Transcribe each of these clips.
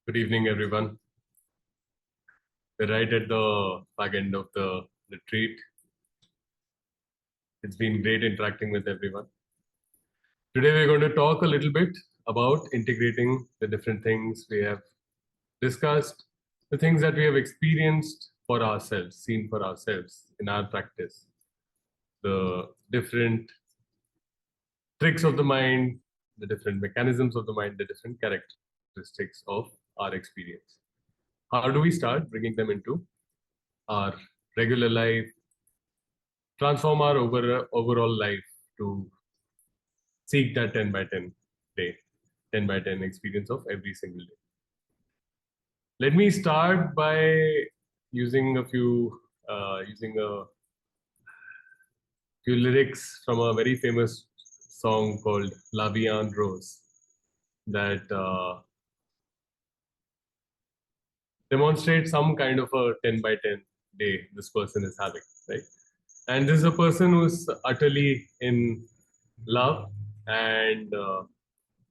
Good evening, everyone. We're right at the back end of the retreat. It's been great interacting with everyone. Today, we're going to talk a little bit about integrating the different things we have discussed, the things that we have experienced for ourselves, seen for ourselves in our practice, the different tricks of the mind, the different mechanisms of the mind, the different characteristics of our experience. How do we start bringing them into our regular life, transform our overall life to seek that 10 by 10 day, 10 by 10 experience of every single day. Let me start by using a few lyrics from a very famous song called La Vie en Rose that demonstrates some kind of a 10 by 10 day this person is having, right? And this is a person who's utterly in love, and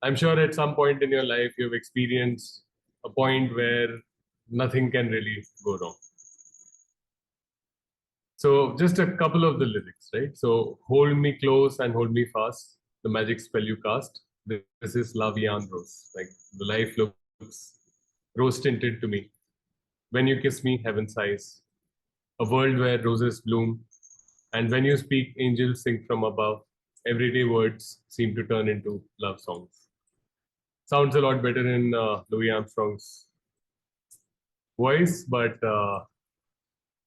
I'm sure at some point in your life you've experienced a point where nothing can really go wrong. So just a couple of the lyrics, right? So hold me close and hold me fast, the magic spell you cast. This is La Vie en Rose. Like the life looks rose tinted to me. When you kiss me, heaven sighs. A world where roses bloom. And when you speak, angels sing from above. Everyday words seem to turn into love songs. Sounds a lot better in Louis Armstrong's voice, but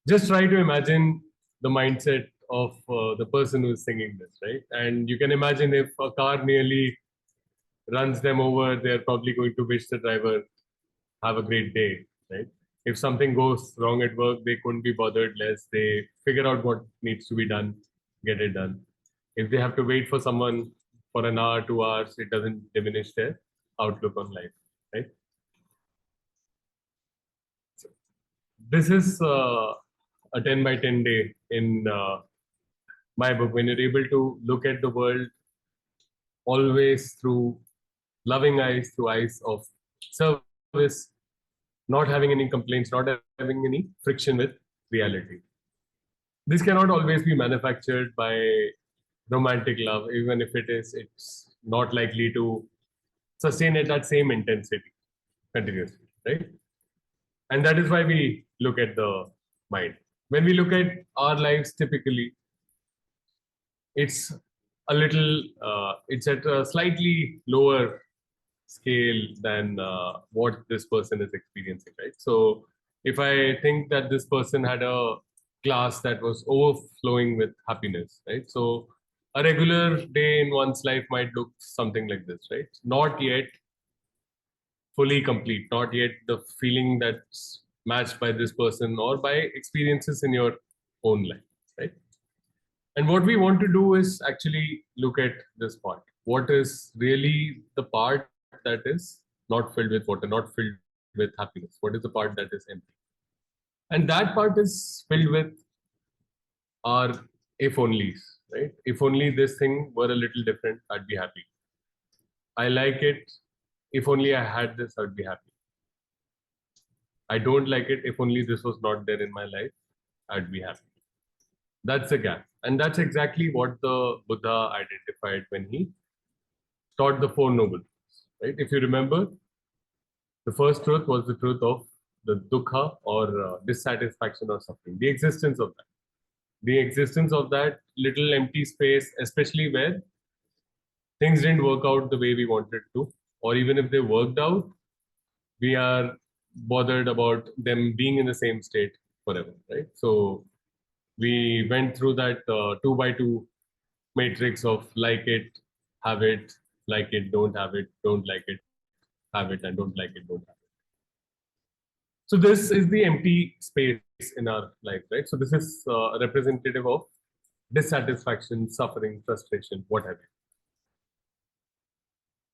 just try to imagine the mindset of the person who's singing this, right? And you can imagine if a car nearly runs them over, they're probably going to wish the driver have a great day, right? If something goes wrong at work, they couldn't be bothered less. They figure out what needs to be done, get it done. If they have to wait for someone for an hour, 2 hours, it doesn't diminish their outlook on life, right? So this is a 10 by 10 day in my book. When you're able to look at the world always through loving eyes, through eyes of service, not having any complaints, not having any friction with reality. This cannot always be manufactured by romantic love. Even if it is, it's not likely to sustain at that same intensity continuously, right? And that is why we look at the mind. When we look at our lives, typically, it's it's at a slightly lower scale than what this person is experiencing, right? So if I think that this person had a class that was overflowing with happiness, right? So a regular day in one's life might look something like this, right? Not yet fully complete, not yet the feeling that's matched by this person or by experiences in your own life, right? And what we want to do is actually look at this part. What is really the part that is not filled with water, not filled with happiness? What is the part that is empty? And that part is filled with our if onlys, right? If only this thing were a little different, I'd be happy. I like it. If only I had this, I'd be happy. I don't like it. If only this was not there in my life, I'd be happy. That's the gap. And that's exactly what the Buddha identified when he taught the Four Noble Truths, right? If you remember, the first truth was the truth of the dukkha or dissatisfaction or suffering, the existence of that. The existence of that little empty space, especially where things didn't work out the way we wanted to, or even if they worked out, we are bothered about them being in the same state forever, right? So we went through that 2 by 2 matrix of like it, have it, like it, don't have it, don't like it, have it, and don't like it, don't have it. So this is the empty space in our life, right? So this is representative of dissatisfaction, suffering, frustration, what have you.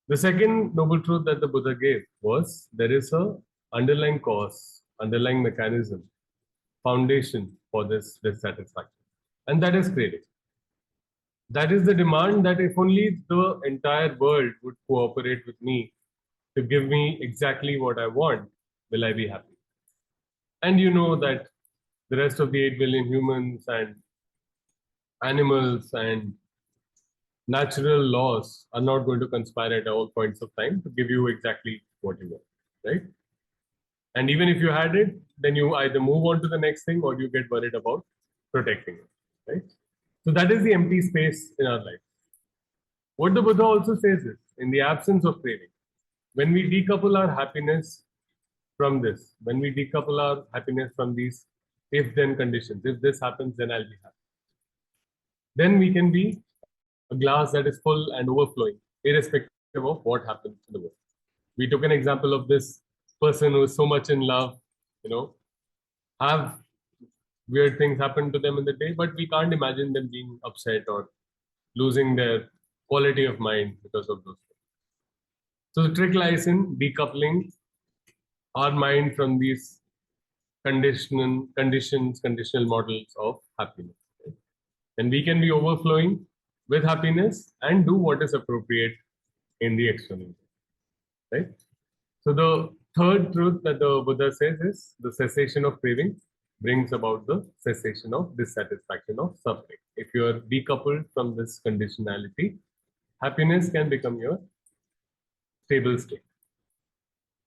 The second noble truth that the Buddha gave was there is a underlying cause, underlying mechanism, foundation for this dissatisfaction, and that is craving. That is the demand that if only the entire world would cooperate with me, to give me exactly what I want, will I be happy? And you know that the rest of the 8 billion humans and animals and natural laws are not going to conspire at all points of time to give you exactly what you want, right? And even if you had it, then you either move on to the next thing or you get worried about protecting it, right? So that is the empty space in our life. What the Buddha also says is, in the absence of craving, when we decouple our happiness from this, when we decouple our happiness from these if-then conditions, if this happens, then I'll be happy, then we can be a glass that is full and overflowing, irrespective of what happens in the world. We took an example of this person who is so much in love, you know, have weird things happen to them in the day, but we can't imagine them being upset or losing their quality of mind because of those things. So the trick lies in decoupling our mind from these conditional models of happiness. Right? And we can be overflowing with happiness and do what is appropriate in the external, right? So the third truth that the Buddha says is the cessation of craving brings about the cessation of dissatisfaction of suffering. If you are decoupled from this conditionality, happiness can become your stable state.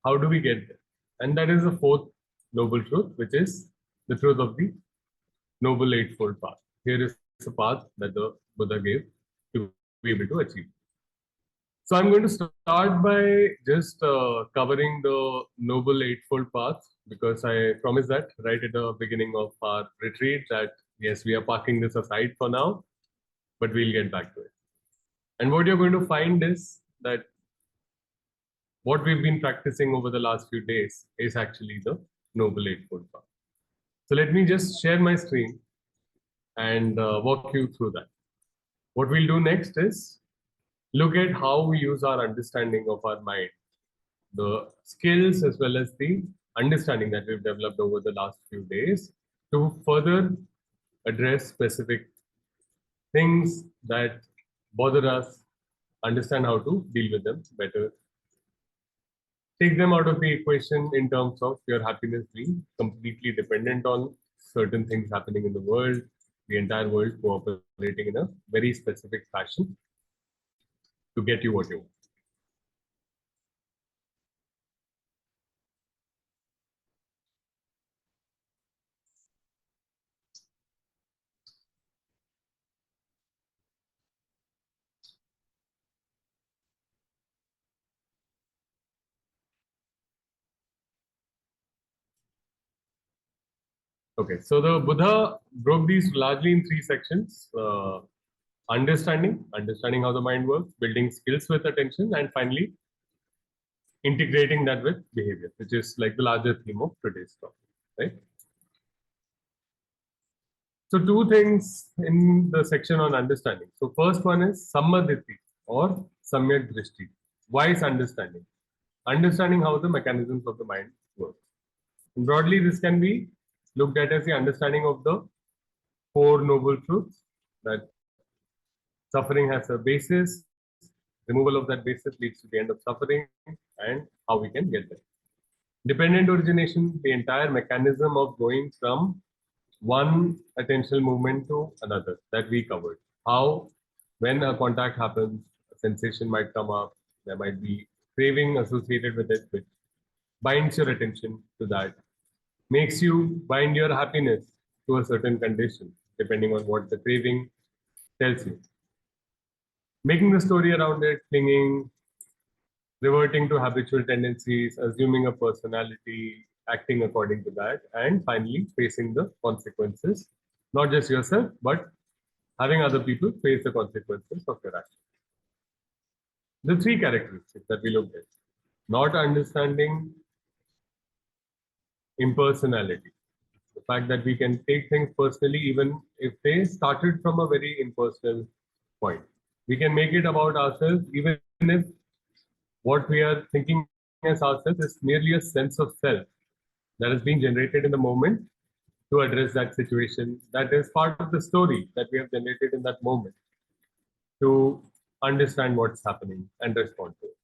How do we get there? And that is the fourth noble truth, which is the truth of the Noble Eightfold Path. Here is a path that the Buddha gave to be able to achieve. So I'm going to start by just covering the Noble Eightfold Path because I promised that right at the beginning of our retreat that yes, we are parking this aside for now, but we'll get back to it. And what you're going to find is that what we've been practicing over the last few days is actually the Noble Eightfold Path. So let me just share my screen and walk you through that. What we'll do next is look at how we use our understanding of our mind, the skills as well as the understanding that we've developed over the last few days to further address specific things that bother us, understand how to deal with them better, take them out of the equation in terms of your happiness being completely dependent on certain things happening in the world, the entire world cooperating in a very specific fashion to get you what you want. Okay, so the Buddha broke these largely in three sections. Understanding how the mind works, building skills with attention, and finally integrating that with behavior, which is like the larger theme of today's topic, right? So two things in the section on understanding. So first one is sammaditi or samyak drishti. Why is understanding? Understanding how the mechanisms of the mind work. And broadly, this can be looked at as the understanding of the four noble truths that suffering has a basis, removal of that basis leads to the end of suffering, and how we can get there. Dependent origination, the entire mechanism of going from one attentional movement to another that we covered. How, when a contact happens, a sensation might come up, there might be craving associated with it, which binds your attention to that, makes you bind your happiness to a certain condition, depending on what the craving tells you. Making the story around it, clinging, reverting to habitual tendencies, assuming a personality, acting according to that, and finally facing the consequences, not just yourself, but having other people face the consequences of your action. The three characteristics that we looked at: not understanding impersonality, the fact that we can take things personally even if they started from a very impersonal point. We can make it about ourselves even if what we are thinking as ourselves is merely a sense of self that is being generated in the moment to address that situation. That is part of the story that we have generated in that moment to understand what's happening and respond to it.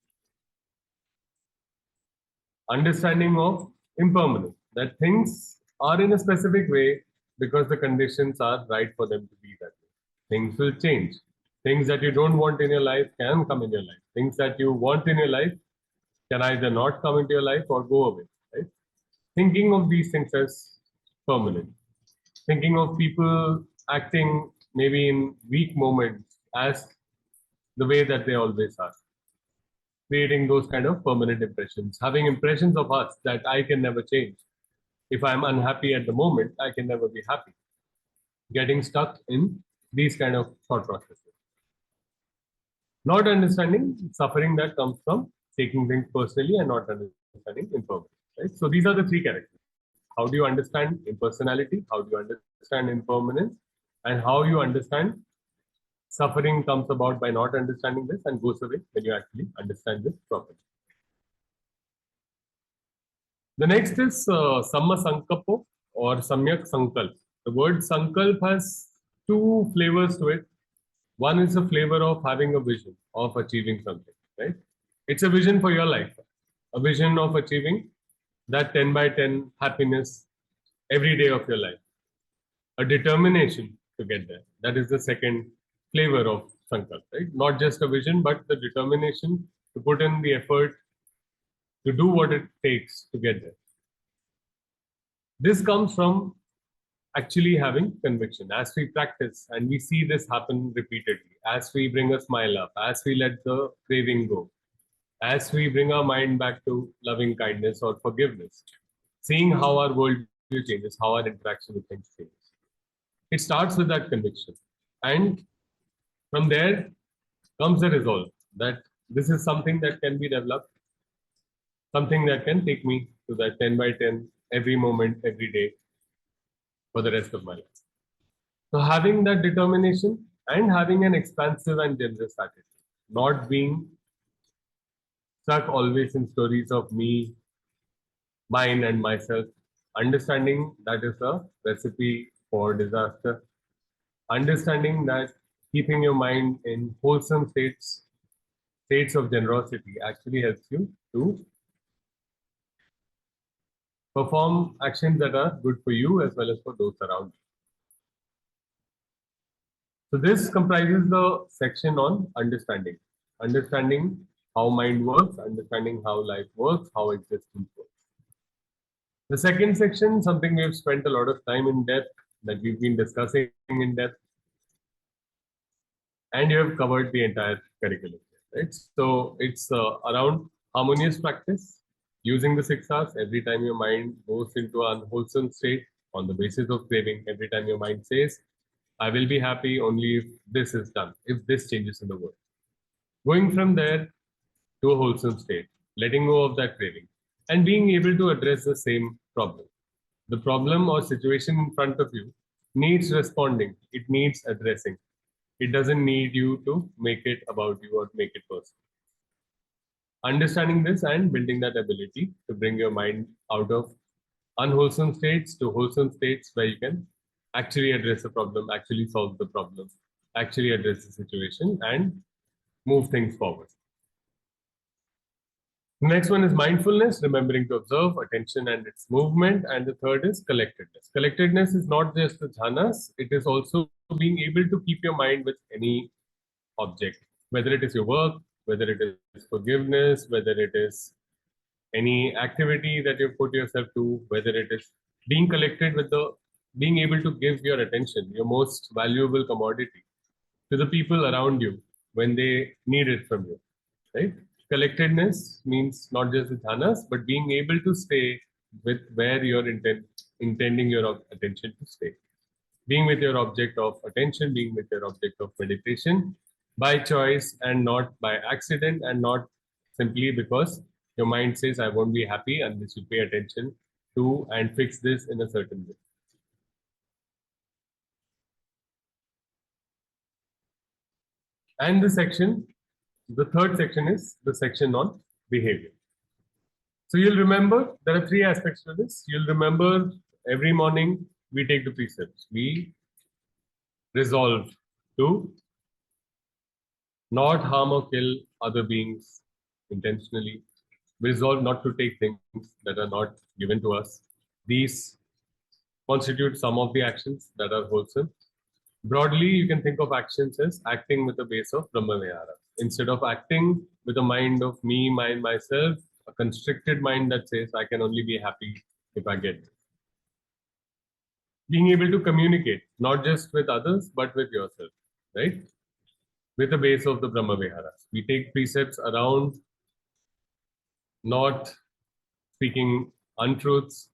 Understanding of impermanence, that things are in a specific way because the conditions are right for them to be that way. Things will change. Things that you don't want in your life can come in your life. Things that you want in your life can either not come into your life or go away. Right? Thinking of these things as permanent. Thinking of people acting maybe in weak moments as the way that they always are, creating those kind of permanent impressions, having impressions of us that I can never change. If I'm unhappy at the moment, I can never be happy. Getting stuck in these kind of thought processes. Not understanding suffering that comes from taking things personally and not understanding impermanence. Right? So these are the three characters. How do you understand impersonality? How do you understand impermanence? And how you understand suffering comes about by not understanding this and goes away when you actually understand this properly. The next is Samma Sankalpo or Samyak Sankalp. The word Sankalp has two flavors to it. One is a flavor of having a vision of achieving something, right? It's a vision for your life, a vision of achieving that 10 by 10 happiness every day of your life, a determination to get there. That is the second flavor of Sankalp, right? Not just a vision, but the determination to put in the effort to do what it takes to get there. This comes from actually having conviction. As we practice and we see this happen repeatedly, as we bring a smile up, as we let the craving go, as we bring our mind back to loving kindness or forgiveness, seeing how our worldview changes, how our interaction with things changes. It starts with that conviction. And from there comes the resolve that this is something that can be developed, something that can take me to that 10 by 10 every moment, every day for the rest of my life. So having that determination and having an expansive and generous attitude, not being stuck always in stories of me, mine, and myself, understanding that is a recipe for disaster, understanding that keeping your mind in wholesome states of generosity actually helps you to perform actions that are good for you as well as for those around you. So this comprises the section on understanding. Understanding how mind works, understanding how life works, how existence works. The second section, something we've spent a lot of time in depth, that we've been discussing in depth, and you have covered the entire curriculum, right? So it's around harmonious practice, using the 6 R's every time your mind goes into an unwholesome state on the basis of craving, every time your mind says, I will be happy only if this is done, if this changes in the world. Going from there to a wholesome state, letting go of that craving, and being able to address the same problem. The problem or situation in front of you needs responding, it needs addressing. It doesn't need you to make it about you or make it personal. Understanding this and building that ability to bring your mind out of unwholesome states to wholesome states where you can actually address the problem, actually solve the problem, actually address the situation and move things forward. The next one is mindfulness, remembering to observe attention and its movement. And the third is collectedness. Collectedness is not just the jhanas, it is also being able to keep your mind with any object, whether it is your work, whether it is forgiveness, whether it is any activity that you put yourself to, whether it is being collected with the being able to give your attention, your most valuable commodity, to the people around you when they need it from you, right? Collectedness means not just the jhanas, but being able to stay with where you're intending your attention to stay. Being with your object of attention, being with your object of meditation by choice and not by accident, and not simply because your mind says, I won't be happy unless you pay attention to and fix this in a certain way. And the third section is the section on behavior. So you'll remember there are three aspects to this. You'll remember every morning we take the precepts. We resolve to not harm or kill other beings intentionally. We resolve not to take things that are not given to us. These constitute some of the actions that are wholesome. Broadly, you can think of actions as acting with a base of Brahma Vihara. Instead of acting with a mind of me, mine, myself, a constricted mind that says, I can only be happy if I get this. Being able to communicate, not just with others, but with yourself, right? With the base of the Brahma Viharas. We take precepts around not speaking untruths.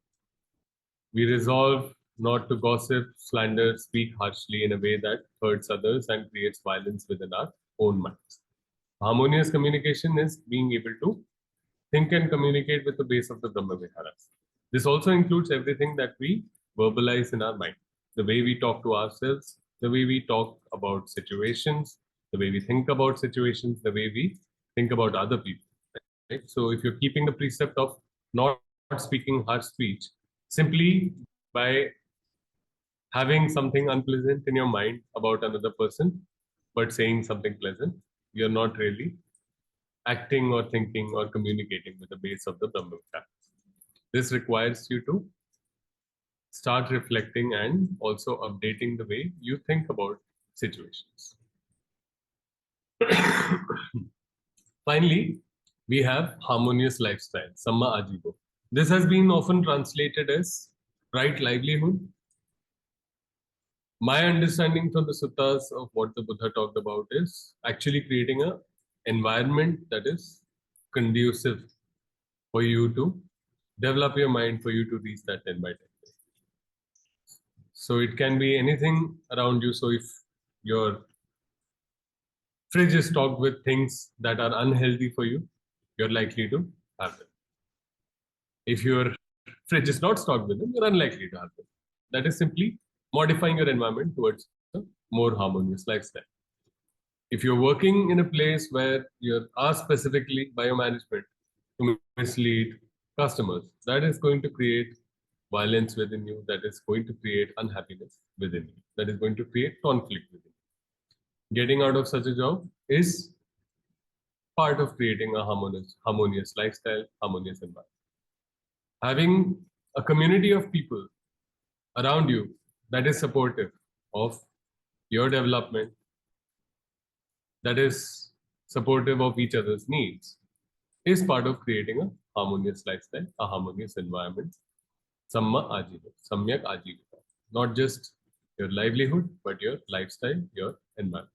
We resolve not to gossip, slander, speak harshly in a way that hurts others and creates violence within our own minds. Harmonious communication is being able to think and communicate with the base of the Brahma Viharas. This also includes everything that we verbalize in our mind. The way we talk to ourselves, the way we talk about situations, the way we think about situations, the way we think about other people. Right? So if you're keeping the precept of not speaking harsh speech, simply by having something unpleasant in your mind about another person, but saying something pleasant, you're not really acting or thinking or communicating with the base of the Brahma Viharas. This requires you to start reflecting and also updating the way you think about situations. Finally, we have harmonious lifestyle, Samma Ajivo. This has been often translated as right livelihood. My understanding from the suttas of what the Buddha talked about is actually creating an environment that is conducive for you to develop your mind, for you to reach that 10 by 10. So it can be anything around you. So if your fridge is stocked with things that are unhealthy for you, you're likely to have them. If your fridge is not stocked with them, you're unlikely to have them. That is simply modifying your environment towards a more harmonious lifestyle. If you're working in a place where you're asked specifically by your management to mislead customers, that is going to create violence within you, that is going to create unhappiness within you, that is going to create conflict within you. Getting out of such a job is part of creating a harmonious lifestyle, harmonious environment. Having a community of people around you that is supportive of your development, that is supportive of each other's needs, is part of creating a harmonious lifestyle, a harmonious environment. Samma Ajiva, Samyak Ajiva. Not just your livelihood, but your lifestyle, your environment.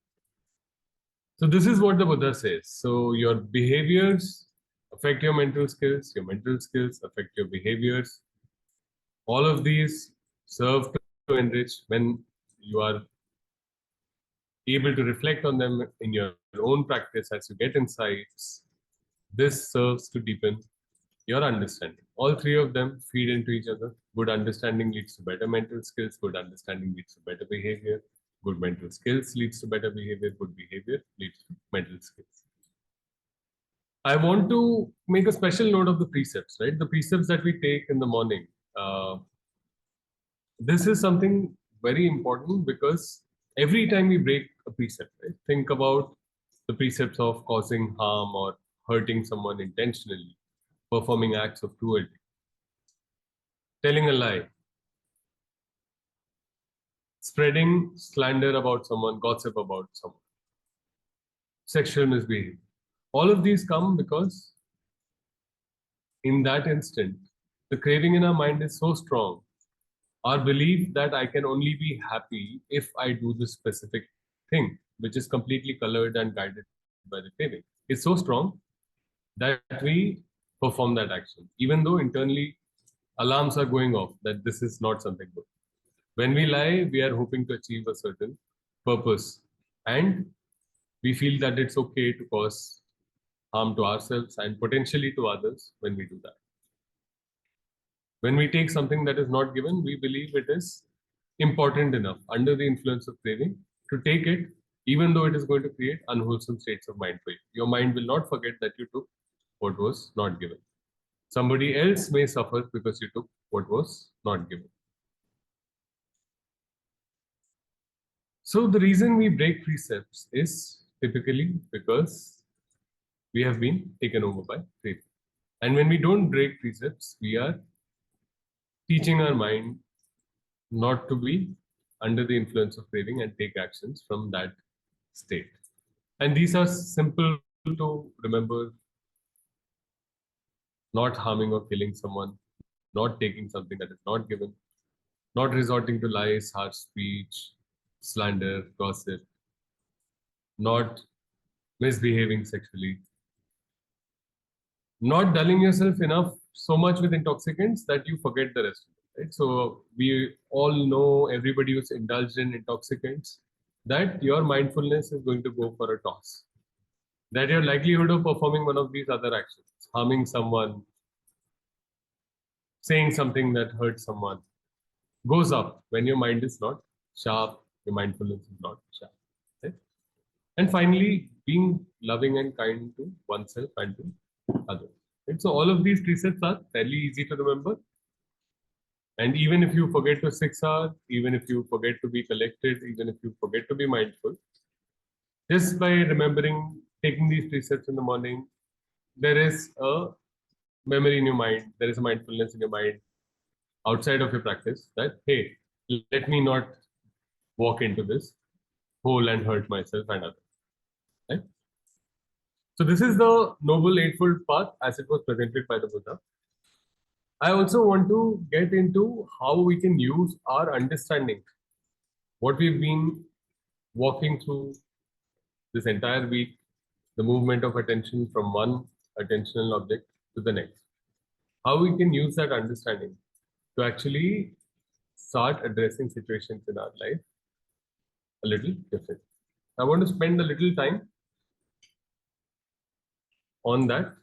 So this is what the Buddha says. So your behaviors affect your mental skills affect your behaviors. All of these serve to enrich when you are able to reflect on them in your own practice as you get insights. This serves to deepen your understanding. All three of them feed into each other. Good understanding leads to better mental skills. Good understanding leads to better behavior. Good mental skills leads to better behavior. Good behavior leads to mental skills. I want to make a special note of the precepts, right? The precepts that we take in the morning. This is something very important because every time we break a precept, right? Think about the precepts of causing harm or hurting someone intentionally, performing acts of cruelty, telling a lie, spreading slander about someone, gossip about someone, sexual misbehavior. All of these come because in that instant, the craving in our mind is so strong. Our belief that I can only be happy if I do this specific thing, which is completely colored and guided by the craving, is so strong that we perform that action, even though internally alarms are going off that this is not something good. When we lie, we are hoping to achieve a certain purpose, and we feel that it's okay to cause harm to ourselves and potentially to others when we do that. When we take something that is not given, we believe it is important enough under the influence of craving to take it, even though it is going to create unwholesome states of mind for you. Your mind will not forget that you took what was not given. Somebody else may suffer because you took what was not given. So the reason we break precepts is typically because we have been taken over by craving. And when we don't break precepts, we are teaching our mind not to be under the influence of craving and take actions from that state. And these are simple to remember: not harming or killing someone, not taking something that is not given, not resorting to lies, harsh speech, slander, gossip, not misbehaving sexually, not dulling yourself enough so much with intoxicants that you forget the rest of it. Right? So we all know, everybody who's indulged in intoxicants, that your mindfulness is going to go for a toss. That your likelihood of performing one of these other actions, harming someone, saying something that hurts someone, goes up when your mind is not sharp, your mindfulness is not sharp. Right? And finally, being loving and kind to oneself and to others. Right? So all of these precepts are fairly easy to remember. And even if you forget to 6 hours, even if you forget to be collected, even if you forget to be mindful, just by remembering, taking these precepts in the morning, there is a memory in your mind, there is a mindfulness in your mind outside of your practice that, hey, let me not walk into this hole and hurt myself and others. Right? So this is the Noble Eightfold Path as it was presented by the Buddha. I also want to get into how we can use our understanding, what we've been walking through this entire week, the movement of attention from one attentional object to the next. How we can use that understanding to actually start addressing situations in our life a little different. I want to spend a little time on that.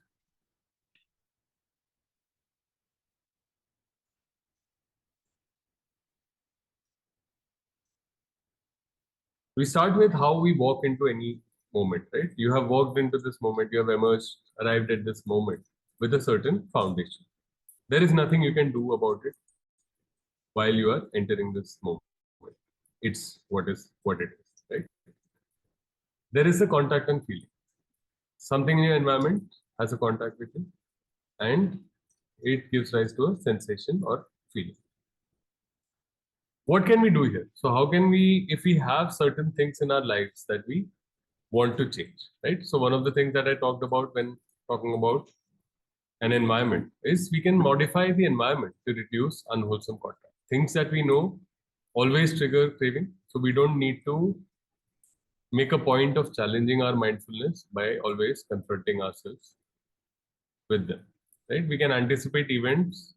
We start with how we walk into any moment, right? You have walked into this moment, you have emerged, arrived at this moment with a certain foundation. There is nothing you can do about it while you are entering this moment. It's what it is, right? There is a contact and feeling. Something in your environment has a contact with you, and it gives rise to a sensation or feeling. What can we do here? So how can we, if we have certain things in our lives that we want to change, right? So one of the things that I talked about when talking about an environment is we can modify the environment to reduce unwholesome contact. Things that we know always trigger craving, so we don't need to make a point of challenging our mindfulness by always confronting ourselves with them, right? We can anticipate events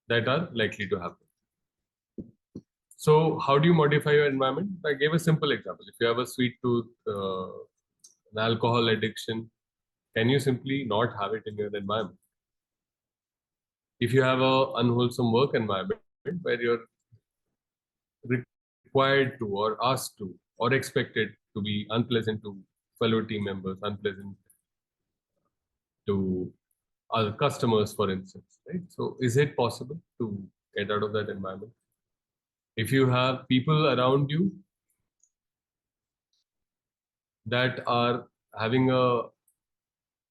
that are likely to happen. So how do you modify your environment? I gave a simple example. If you have a sweet tooth, an alcohol addiction, can you simply not have it in your environment? If you have a unwholesome work environment where you're required to or asked to or expected to be unpleasant to fellow team members, unpleasant to other customers, for instance, right? So is it possible to get out of that environment? If you have people around you that are having a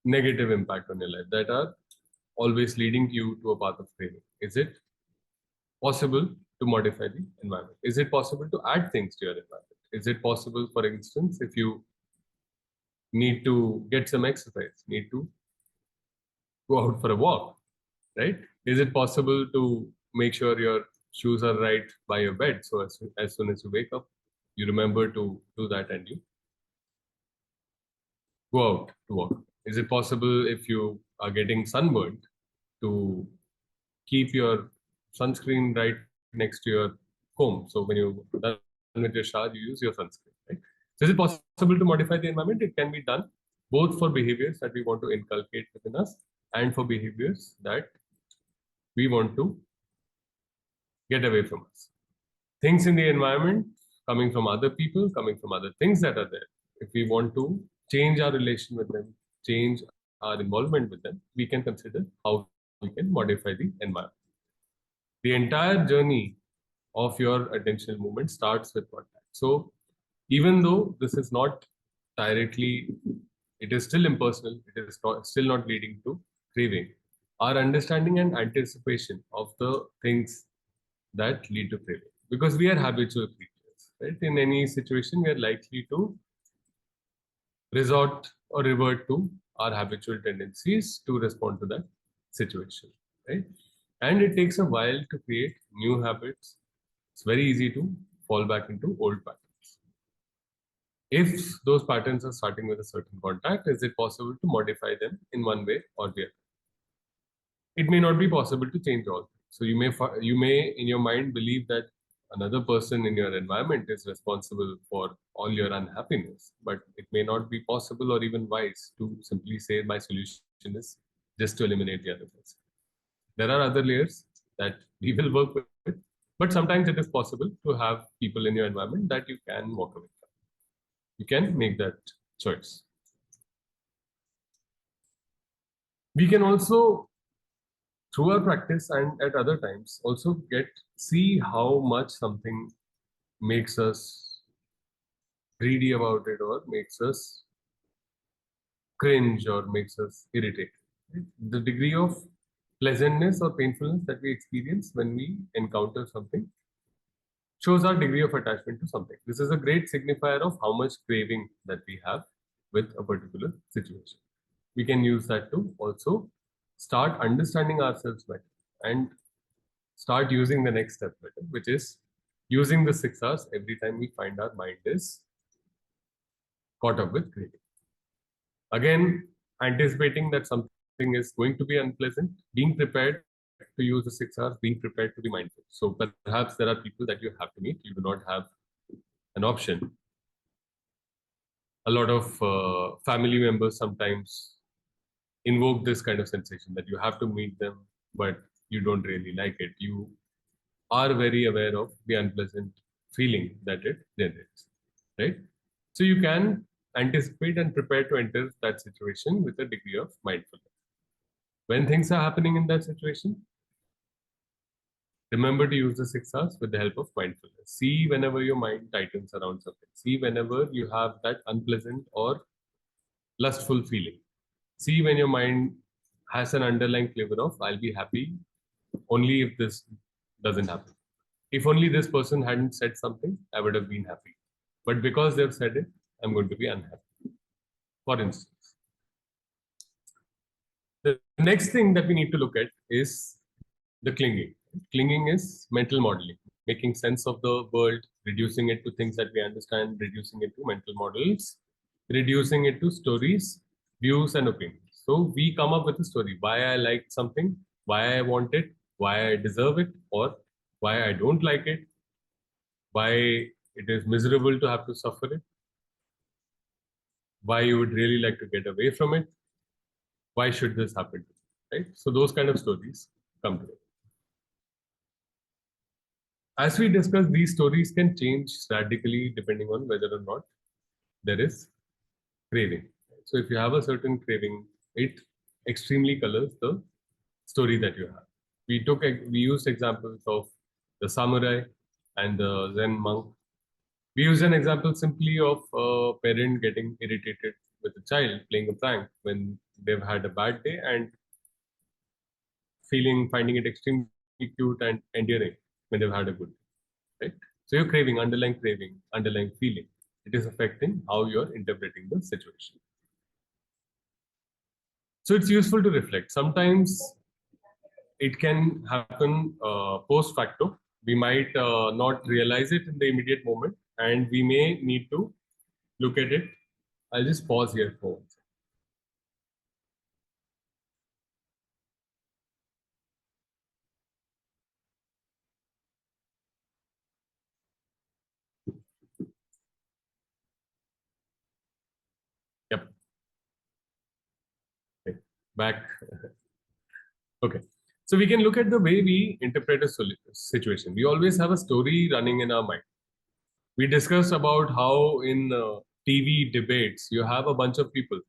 negative impact on your life, that are always leading you to a path of craving, is it possible to modify the environment? Is it possible to add things to your environment? Is it possible, for instance, if you need to get some exercise, need to go out for a walk, right? Is it possible to make sure your shoes are right by your bed, so as soon as you wake up, you remember to do that and you go out to walk? Is it possible, if you are getting sunburned, to keep your sunscreen right next to your comb? So when you're done with your shower, you use your sunscreen, right? So is it possible to modify the environment? It can be done both for behaviors that we want to inculcate within us and for behaviors that we want to get away from us. Things in the environment coming from other people, coming from other things that are there. If we want to change our relation with them, change our involvement with them, we can consider how we can modify the environment. The entire journey of your attentional movement starts with contact. So even though this is not directly, it is still impersonal, it is still not leading to craving. our understanding and anticipation of the things that lead to craving. Because we are habitual creatures, right? In any situation, we are likely to resort or revert to our habitual tendencies to respond to that situation, right? And it takes a while to create new habits. It's very easy to fall back into old patterns. If those patterns are starting with a certain contact, is it possible to modify them in one way or the other? It may not be possible to change all. So you may in your mind believe that another person in your environment is responsible for all your unhappiness, but it may not be possible or even wise to simply say my solution is just to eliminate the other person. There are other layers that we will work with, but sometimes it is possible to have people in your environment that you can walk away from. You can make that choice. We can also, through our practice and at other times, also see how much something makes us greedy about it or makes us cringe or makes us irritated. Right? The degree of pleasantness or painfulness that we experience when we encounter something shows our degree of attachment to something. This is a great signifier of how much craving that we have with a particular situation. We can use that to also start understanding ourselves better and start using the next step better, which is using the 6 hours every time we find our mind is caught up with craving. Again, anticipating that something is going to be unpleasant, being prepared to use the 6 hours, being prepared to be mindful. So perhaps there are people that you have to meet, you do not have an option. A lot of family members sometimes invoke this kind of sensation that you have to meet them, but you don't really like it. You are very aware of the unpleasant feeling that it generates, right? So you can anticipate and prepare to enter that situation with a degree of mindfulness. When things are happening in that situation, remember to use the 6 hours with the help of mindfulness. See whenever your mind tightens around something. See whenever you have that unpleasant or lustful feeling. See when your mind has an underlying flavor of, I'll be happy only if this doesn't happen. If only this person hadn't said something, I would have been happy. But because they've said it, I'm going to be unhappy. For instance, the next thing that we need to look at is the clinging. Clinging is mental modeling, making sense of the world, reducing it to things that we understand, reducing it to mental models, reducing it to stories, views, and opinions. So we come up with a story why I liked something, why I want it, why I deserve it, or why I don't like it, why it is miserable to have to suffer it, why you would really like to get away from it, why should this happen to me, right? So those kind of stories come together. As we discussed, these stories can change radically depending on whether or not there is craving. So if you have a certain craving, it extremely colors the story that you have. We used examples of the samurai and the Zen monk. We used an example simply of a parent getting irritated with a child playing a prank when they've had a bad day and finding it extremely cute and endearing when they've had a good day, right? So your underlying craving, underlying feeling, it is affecting how you're interpreting the situation. So it's useful to reflect. Sometimes it can happen post facto. We might not realize it in the immediate moment, and we may need to look at it. I'll just pause here for one second. Yep. Okay. Back. Okay. So we can look at the way we interpret a situation. We always have a story running in our mind. We discussed about how in TV debates, you have a bunch of people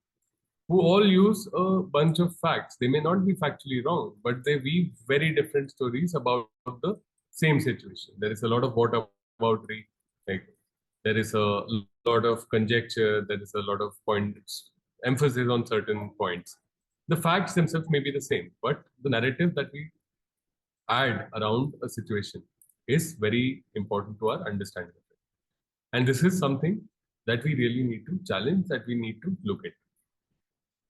who all use a bunch of facts. They may not be factually wrong, but they weave very different stories about the same situation. There is a lot of whataboutery, like there is a lot of conjecture, there is a lot of points, emphasis on certain points. The facts themselves may be the same, but the narrative that we add around a situation is very important to our understanding of it. And this is something that we really need to challenge, that we need to look at.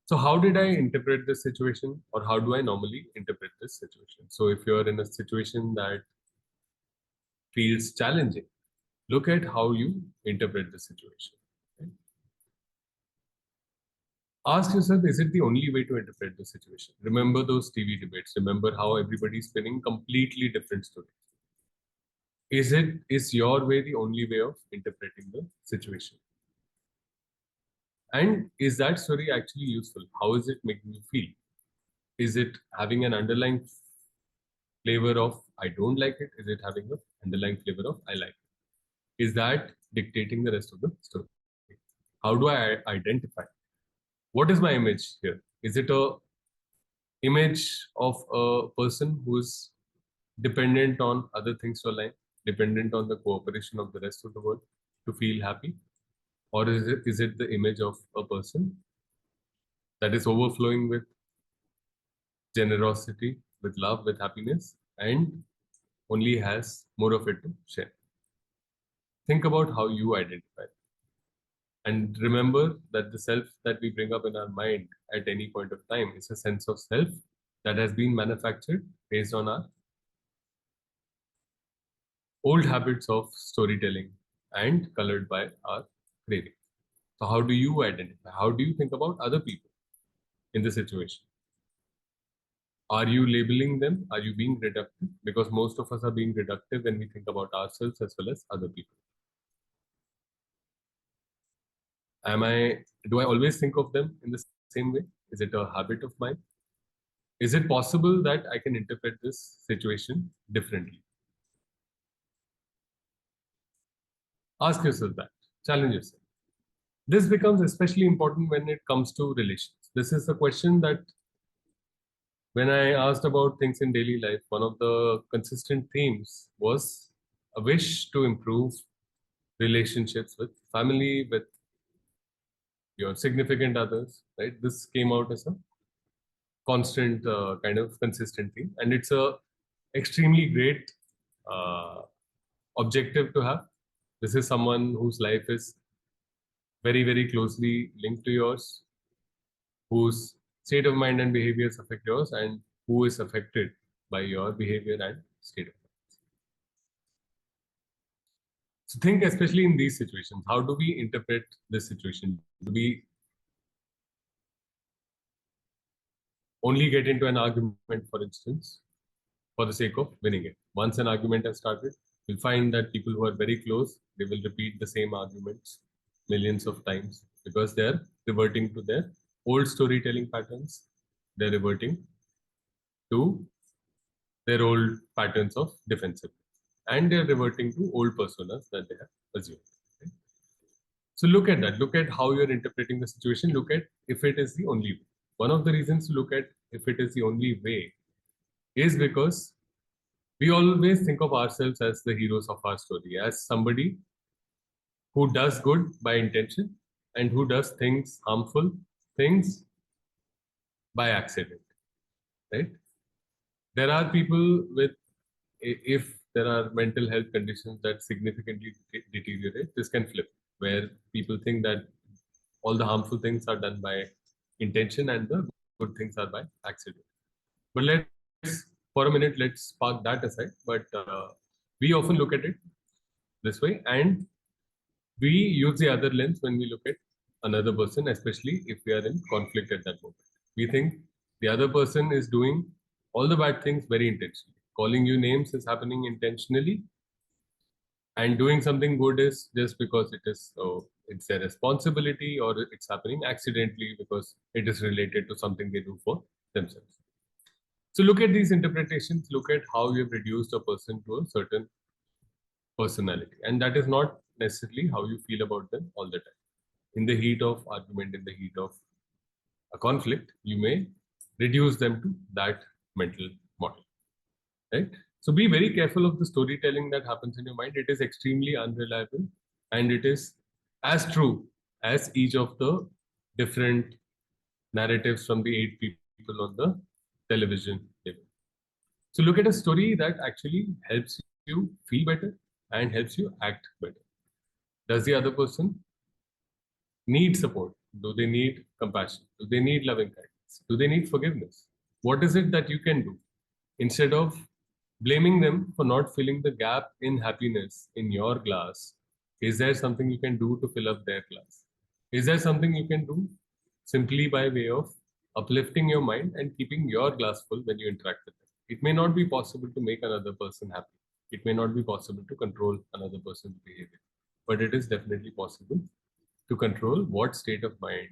So, how did I interpret this situation, or how do I normally interpret this situation? So, if you're in a situation that feels challenging, look at how you interpret the situation. Right? Ask yourself, is it the only way to interpret the situation? Remember those TV debates. Remember how everybody's spinning completely different stories. Is your way the only way of interpreting the situation? And is that story actually useful? How is it making you feel? Is it having an underlying flavor of I don't like it? Is it having an underlying flavor of I like it? Is that dictating the rest of the story? How do I identify? What is my image here? Is it a image of a person who is dependent on other things to align, dependent on the cooperation of the rest of the world to feel happy? Or is it the image of a person that is overflowing with generosity, with love, with happiness, and only has more of it to share? Think about how you identify. And remember that the self that we bring up in our mind at any point of time is a sense of self that has been manufactured based on our old habits of storytelling and colored by our craving. So, how do you identify? How do you think about other people in the situation? Are you labeling them? Are you being reductive? Because most of us are being reductive when we think about ourselves as well as other people. Do I always think of them in the same way? Is it a habit of mine? Is it possible that I can interpret this situation differently? Ask yourself that. Challenge yourself. This becomes especially important when it comes to relations. This is a question that when I asked about things in daily life, one of the consistent themes was a wish to improve relationships with family, with your significant others, right? This came out as a constant kind of consistent theme, and it's a extremely great uh, objective to have. This is someone whose life is very, very closely linked to yours, whose state of mind and behaviors affect yours, and who is affected by your behavior and state of mind. So think, especially in these situations, how do we interpret this situation? Do we only get into an argument, for instance, for the sake of winning it? Once an argument has started, you'll find that people who are very close, they will repeat the same arguments millions of times because they're reverting to their old storytelling patterns. They're reverting to their old patterns of defensiveness. And they're reverting to old personas that they have assumed. Right? So look at that. Look at how you're interpreting the situation. Look at if it is the only way. One of the reasons to look at if it is the only way is because we always think of ourselves as the heroes of our story, as somebody who does good by intention and who does things, harmful things by accident, right? There are people with, if there are mental health conditions that significantly deteriorate, this can flip, where people think that all the harmful things are done by intention and the good things are by accident. But for a minute, let's park that aside. But we often look at it this way, and we use the other lens when we look at another person, especially if we are in conflict at that moment. We think the other person is doing all the bad things very intentionally. Calling you names is happening intentionally, and doing something good is just because it's their responsibility, or it's happening accidentally because it is related to something they do for themselves. So look at these interpretations, look at how you've reduced a person to a certain personality, and that is not necessarily how you feel about them all the time. In the heat of argument, in the heat of a conflict, you may reduce them to that mental model, right? So be very careful of the storytelling that happens in your mind. It is extremely unreliable, and it is as true as each of the different narratives from the eight people people on the television level. So look at a story that actually helps you feel better and helps you act better. Does the other person need support? Do they need compassion? Do they need loving kindness? Do they need forgiveness? What is it that you can do instead of blaming them for not filling the gap in happiness in your glass? Is there something you can do to fill up their glass? Is there something you can do simply by way of uplifting your mind and keeping your glass full when you interact with them? It may not be possible to make another person happy. It may not be possible to control another person's behavior, but it is definitely possible to control what state of mind,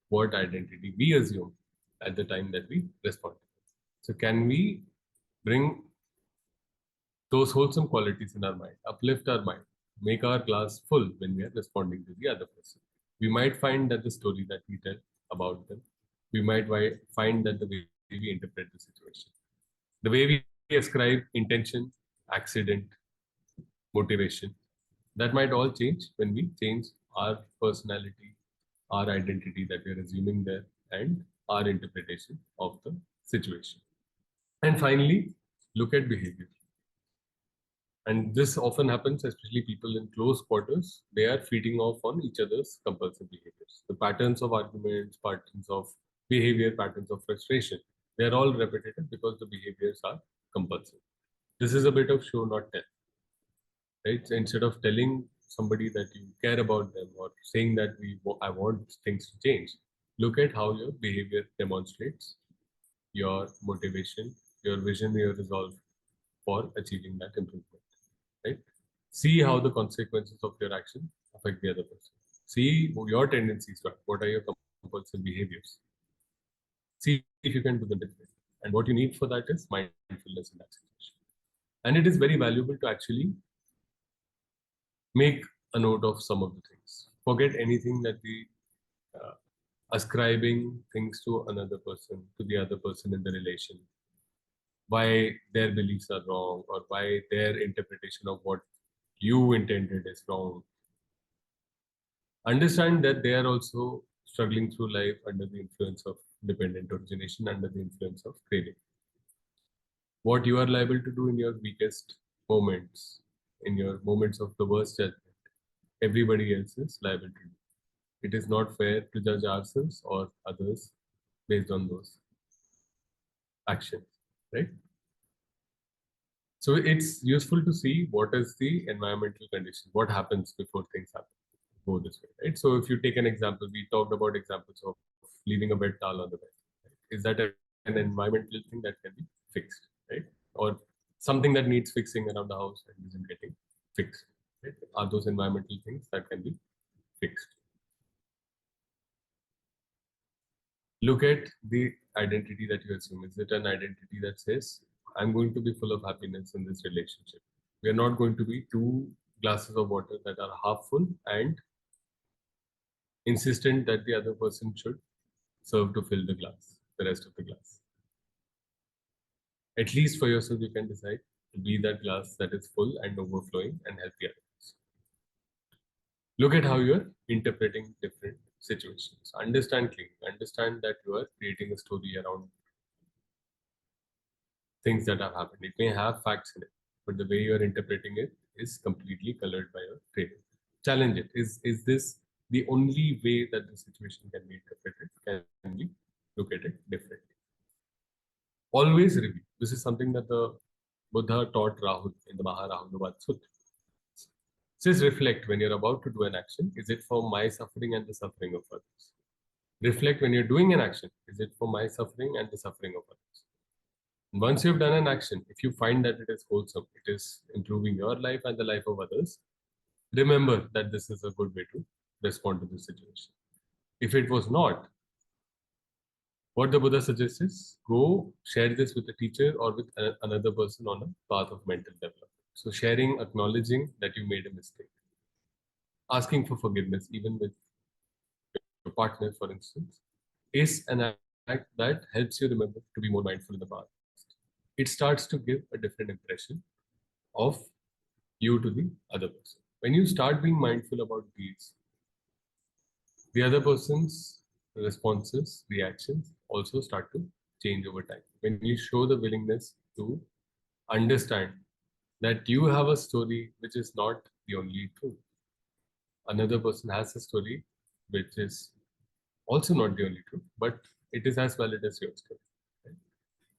what identity we assume at the time that we respond. So, can we bring those wholesome qualities in our mind, uplift our mind, make our glass full when we are responding to the other person? We might find that the story that we tell about them, we might find that the way we interpret the situation, the way we ascribe intention, accident, motivation, that might all change when we change our personality, our identity that we are assuming there, and our interpretation of the situation. And finally, look at behavior. And this often happens, especially people in close quarters. They are feeding off on each other's compulsive behaviors. The patterns of arguments, patterns of behavior, patterns of frustration, they're all repetitive because the behaviors are compulsive. This is a bit of show, not tell. Right? So instead of telling somebody that you care about them or saying that I want things to change, look at how your behavior demonstrates your motivation, your vision, your resolve for achieving that improvement. Right? See how the consequences of your action affect the other person. See your tendencies, what are your compulsive behaviors. See if you can do them different. And what you need for that is mindfulness in that situation. And it is very valuable to actually make a note of some of the things. Forget anything that we ascribing things to another person, to the other person in the relation, why their beliefs are wrong or why their interpretation of what you intended is wrong. Understand that they are also struggling through life under the influence of dependent origination, under the influence of craving. What you are liable to do in your weakest moments, in your moments of the worst judgment, everybody else is liable to do. It is not fair to judge ourselves or others based on those actions, right? So it's useful to see what is the environmental condition, what happens before things happen. Go this way, right? So if you take an example, we talked about examples of leaving a wet towel on the bed. Right? Is that an environmental thing that can be fixed, right? Or something that needs fixing around the house and isn't getting fixed, right? Are those environmental things that can be fixed? Look at the identity that you assume. Is it an identity that says, I'm going to be full of happiness in this relationship? We are not going to be two glasses of water that are half full and insistent that the other person should serve to fill the glass, the rest of the glass. At least for yourself, you can decide to be that glass that is full and overflowing and help the others. Look at how you're interpreting different situations. Understand clearly. Understand that you are creating a story around things that have happened. It may have facts in it, but the way you're interpreting it is completely colored by your craving. Challenge it. Is this the only way that the situation can be interpreted? Can we look at it differently? Always review. This is something that the Buddha taught Rahul in the Maharahulavad Sutta. It says reflect when you're about to do an action. Is it for my suffering and the suffering of others? Reflect when you're doing an action. Is it for my suffering and the suffering of others? And once you've done an action, if you find that it is wholesome, it is improving your life and the life of others, remember that this is a good way to respond to the situation. If it was not, what the Buddha suggests is go share this with a teacher or with another person on a path of mental development. So sharing, acknowledging that you made a mistake, asking for forgiveness, even with your partner, for instance, is an act that helps you remember to be more mindful in the past. It starts to give a different impression of you to the other person. When you start being mindful about these, the other person's responses, reactions also start to change over time. When you show the willingness to understand that you have a story which is not the only truth. Another person has a story which is also not the only truth, but it is as valid as your story. Right?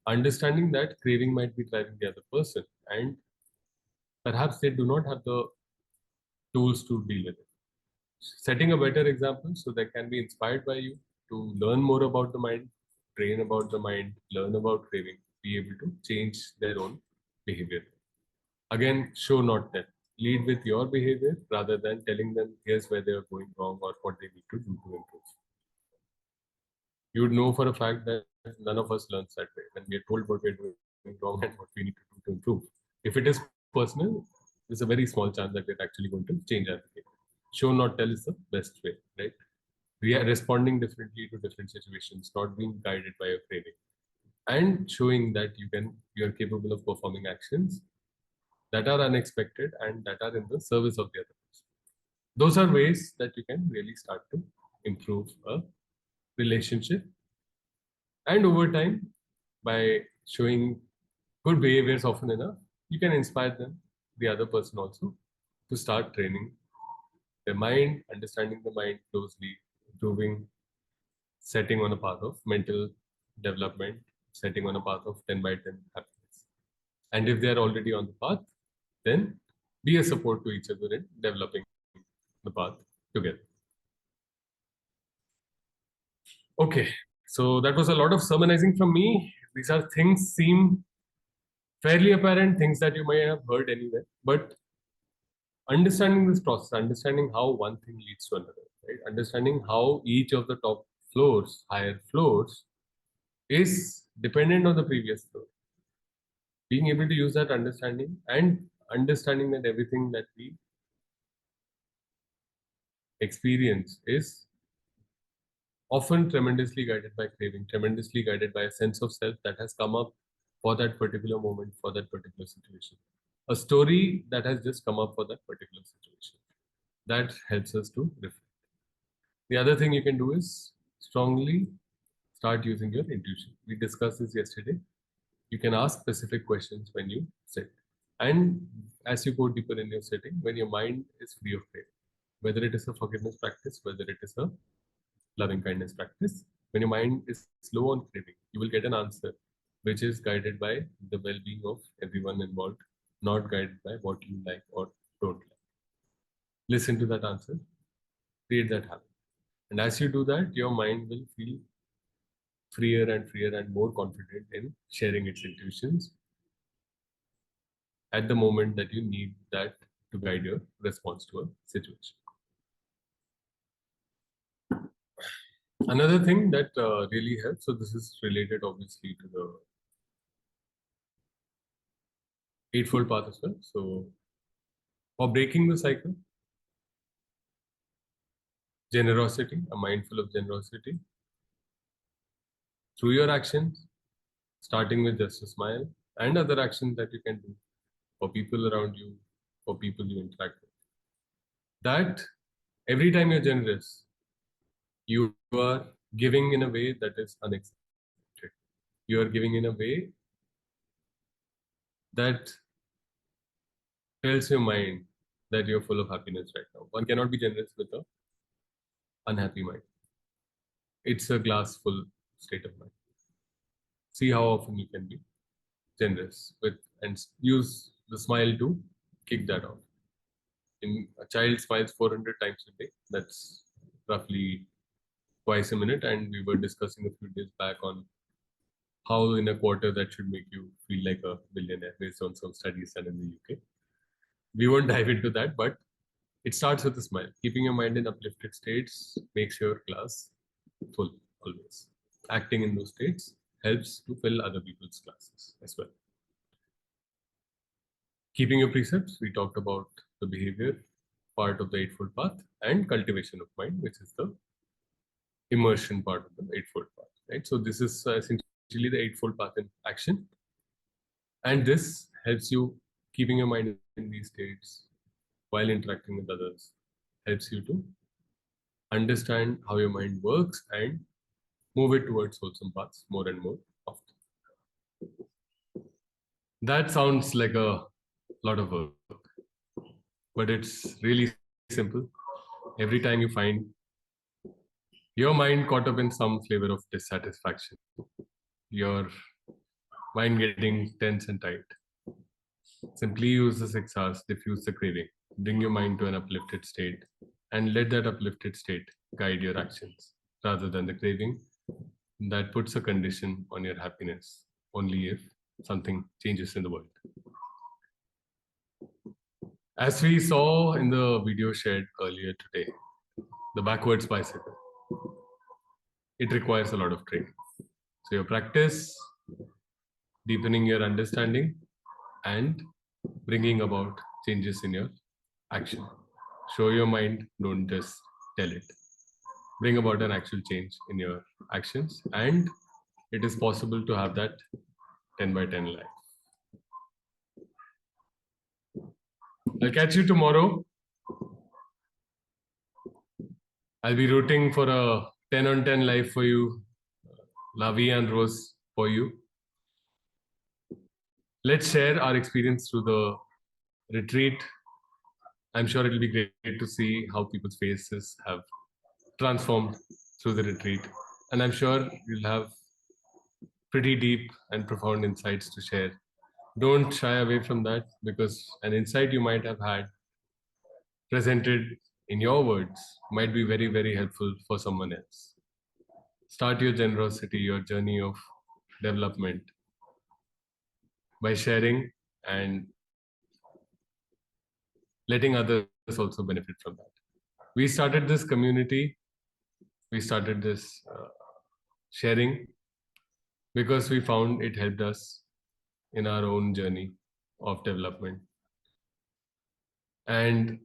Understanding that craving might be driving the other person, and perhaps they do not have the tools to deal with it. Setting a better example so they can be inspired by you to learn more about the mind, train about the mind, learn about craving, be able to change their own behavior. Again, show not tell. Lead with your behavior rather than telling them here's where they are going wrong or what they need to do to improve. You would know for a fact that none of us learns that way when we are told what we're doing wrong and what we need to do to improve. If it is personal, there's a very small chance that we're actually going to change our behavior. Show not tell is the best way, right? We are responding differently to different situations, not being guided by a craving, and showing that you are capable of performing actions that are unexpected and that are in the service of the other person. Those are ways that you can really start to improve a relationship. And over time, by showing good behaviors often enough, you can inspire them, the other person also, to start training their mind, understanding the mind closely, improving, setting on a path of mental development, setting on a path of 10 by 10 happiness. And if they are already on the path, then be a support to each other in developing the path together. Okay, so that was a lot of sermonizing from me. These are things seem fairly apparent, things that you may have heard anywhere, but understanding this process, understanding how one thing leads to another, right? Understanding how each of the top floors, higher floors, is dependent on the previous floor. Being able to use that understanding and understanding that everything that we experience is often tremendously guided by craving, tremendously guided by a sense of self that has come up for that particular moment, for that particular situation. A story that has just come up for that particular situation. That helps us to reflect. The other thing you can do is strongly start using your intuition. We discussed this yesterday. You can ask specific questions when you sit. And as you go deeper in your sitting, when your mind is free of pain, whether it is a forgiveness practice, whether it is a loving kindness practice, when your mind is slow on craving, you will get an answer which is guided by the well being of everyone involved, not guided by what you like or don't like. Listen to that answer, create that habit. And as you do that, your mind will feel freer and more confident in sharing its intuitions at the moment that you need that to guide your response to a situation. Another thing that really helps, so this is related obviously to the Eightfold Path as well. So for breaking the cycle, generosity, a mindful of generosity through your actions, starting with just a smile and other actions that you can do for people around you, for people you interact with. That every time you're generous, you are giving in a way that is unexpected. You are giving in a way that tells your mind that you're full of happiness right now. One cannot be generous with an unhappy mind. It's a glass full state of mind. See how often you can be generous with and use the smile to kick that off. In a child smiles 400 times a day. That's roughly twice a minute, and we were discussing a few days back on how in a quarter that should make you feel like a billionaire based on some studies done in the UK. We won't dive into that, but it starts with a smile. Keeping your mind in uplifted states makes your glass full always. Acting in those states helps to fill other people's glasses as well. Keeping your precepts, we talked about the behavior part of the Eightfold Path and cultivation of mind, which is the immersion part of the Eightfold Path. Right. So this is essentially the Eightfold Path in action, and this helps you keeping your mind in these states while interacting with others. Helps you to understand how your mind works and move it towards wholesome paths more and more often. That sounds like a lot of work, but it's really simple. Every time you find your mind caught up in some flavor of dissatisfaction, your mind getting tense and tight, simply use the 6 hours, diffuse the craving, bring your mind to an uplifted state, and let that uplifted state guide your actions rather than the craving that puts a condition on your happiness only if something changes in the world. As we saw in the video shared earlier today, the backwards bicycle, it requires a lot of training. So your practice, deepening your understanding, and bringing about changes in your action. Show your mind, don't just tell it. Bring about an actual change in your actions, and it is possible to have that 10 by 10 life. I'll catch you tomorrow. I'll be rooting for a 10 on 10 life for you, Lavi and Rose for you. Let's share our experience through the retreat. I'm sure it'll be great to see how people's faces have transformed through the retreat. And I'm sure you'll have pretty deep and profound insights to share. Don't shy away from that, because an insight you might have had presented in your words might be very, very helpful for someone else. Start your generosity, your journey of development by sharing and letting others also benefit from that. We started this community, we started this sharing because we found it helped us in our own journey of development. And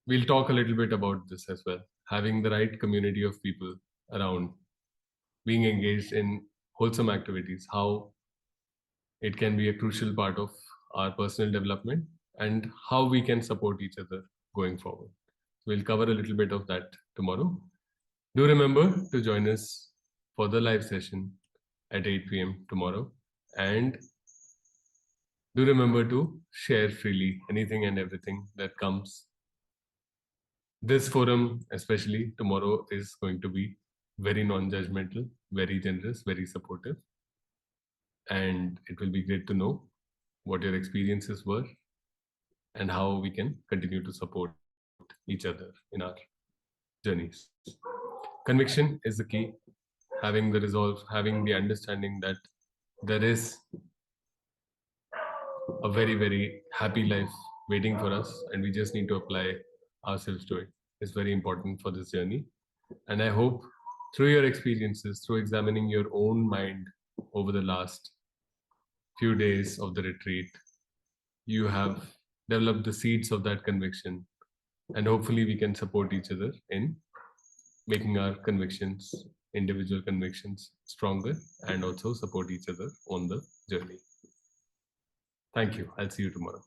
we'll talk a little bit about this as well. Having the right community of people around, being engaged in wholesome activities, how it can be a crucial part of our personal development and how we can support each other going forward. We'll cover a little bit of that tomorrow. Do remember to join us for the live session at 8 p.m. tomorrow. And do remember to share freely anything and everything that comes. This forum, especially tomorrow, is going to be very non-judgmental, very generous, very supportive. And it will be great to know what your experiences were and how we can continue to support each other in our journeys. Conviction is the key. Having the resolve, having the understanding that there is a very, very happy life waiting for us and we just need to apply ourselves to it is very important for this journey. And I hope through your experiences, through examining your own mind over the last few days of the retreat, you have developed the seeds of that conviction. And hopefully we can support each other in making our convictions, individual convictions, stronger and also support each other on the journey. Thank you. I'll see you tomorrow.